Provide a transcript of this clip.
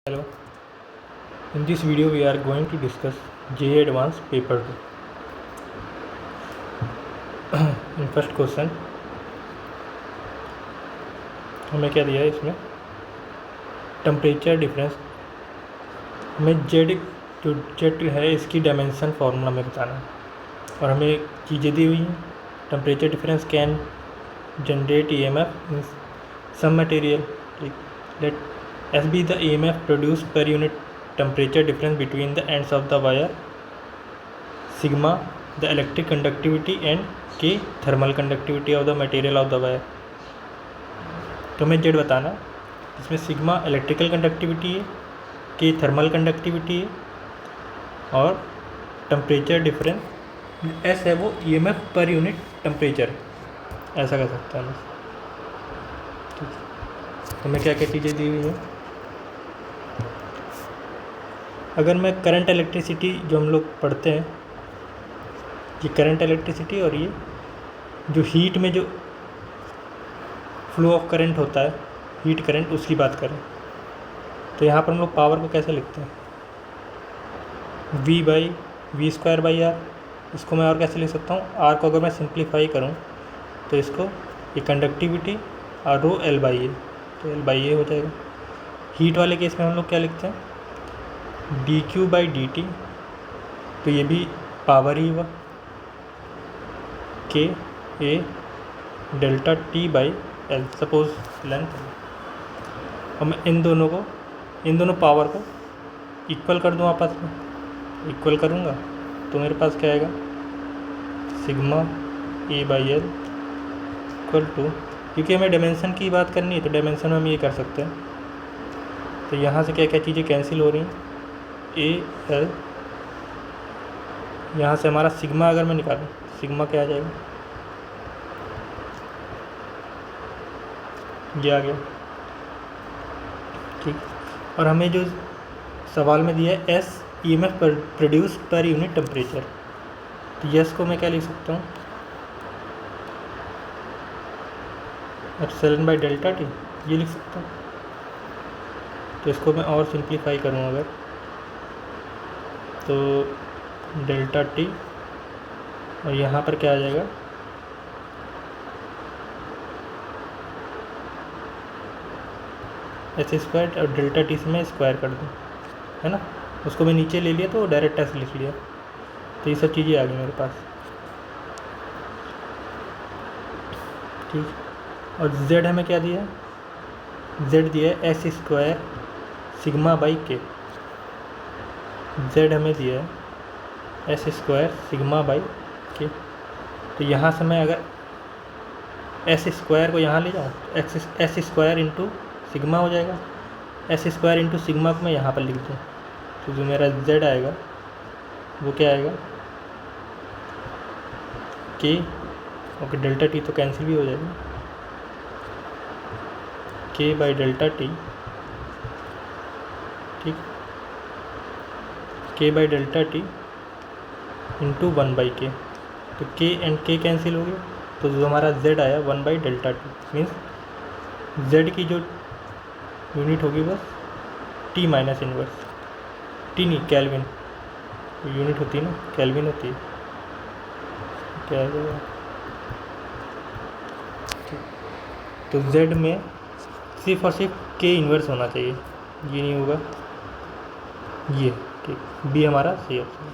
Hello, in this video we are going to discuss JEE Advanced Paper 2. In first question हमें क्या दिया है, इसमें टेम्परेचर डिफरेंस हमें जेड है इसकी डायमेंशन फार्मूला में बताना है और हमें चीज़ें दी हुई हैं। Temperature difference can generate EMF in some material, let S be the EMF produced per unit temperature difference between the ends of the wire, sigma the electric conductivity and K thermal conductivity of the material of the wire। तो हमें Z बताना है, इसमें sigma electrical conductivity है, K thermal conductivity है और temperature difference S है वो EMF पर यूनिट टेम्परेचर, ऐसा कर सकते हैं हम। ठीक है, हमें क्या क्या चीज़ें दी हुई हैं। अगर मैं करंट इलेक्ट्रिसिटी जो हम लोग पढ़ते हैं, ये करंट इलेक्ट्रिसिटी और ये जो हीट में जो फ्लो ऑफ करंट होता है, हीट करंट, उसकी बात करें तो यहाँ पर हम लोग पावर को कैसे लिखते हैं, V/V²/R। इसको मैं और कैसे लिख सकता हूँ, R को अगर मैं सिंप्लीफाई करूँ तो इसको ये कंडक्टिविटी और रो L/A, तो L/A हो जाएगा। हीट वाले केस में हम लोग क्या लिखते हैं, dQ/dt, तो ये भी पावर ही हुआ, KA delta T/L, suppose length. और मैं इन दोनों पावर को इक्वल कर दूँ, आपस में इक्वल करूँगा तो मेरे पास क्या आएगा, सिग्मा A/L इक्वल टू, क्योंकि हमें डायमेंशन की बात करनी है तो डायमेंशन में हम ये कर सकते हैं। तो यहाँ से क्या क्या चीज़ें कैंसिल हो रही हैं, AL, यहाँ से हमारा सिग्मा अगर मैं निकालूँ, सिग्मा क्या आ जाएगा, ये आ गया। ठीक, और हमें जो सवाल में दिया है S EMF produce per unit temperature, तो यस को मैं क्या लिख सकता हूँ, ε/ΔT, ये लिख सकता हूँ। तो इसको मैं और सिंप्लीफाई करूँ अगर, तो डेल्टा T और यहाँ पर क्या आ जाएगा, S² और डेल्टा T से मैं स्क्वायर कर दूँ, है ना, उसको मैं नीचे ले लिया तो डायरेक्ट ऐसे लिख लिया। तो ये सब चीज़ें आ गई मेरे पास। ठीक, और Z हमें क्या दिया है, Z दिया है S² सिग्मा/K। Z हमें दिया है S² सिग्मा/K। तो यहाँ से मैं अगर S² को यहाँ ले जाऊँ तो S² इंटू सिग्मा हो जाएगा, S² इंटू सिग्मा को मैं यहाँ पर लिख दूँ, तो जो मेरा Z आएगा वो क्या आएगा, K, ओके, डेल्टा T तो कैंसिल भी हो जाएगा, K/ΔT, ठीक, K/ΔT इंटू 1/K, तो K एंड K कैंसिल हो गया, तो जो हमारा Z आया 1/ΔT, मीन्स Z की जो यूनिट होगी बस T माइनस इनवर्स, T नहीं केल्विन, यूनिट होती है ना, केल्विन होती है, क्या है, तो Z में सिर्फ और सिर्फ K इन्वर्स होना चाहिए, ये नहीं होगा, ये ठीक, B हमारा सही ऑप्शन है।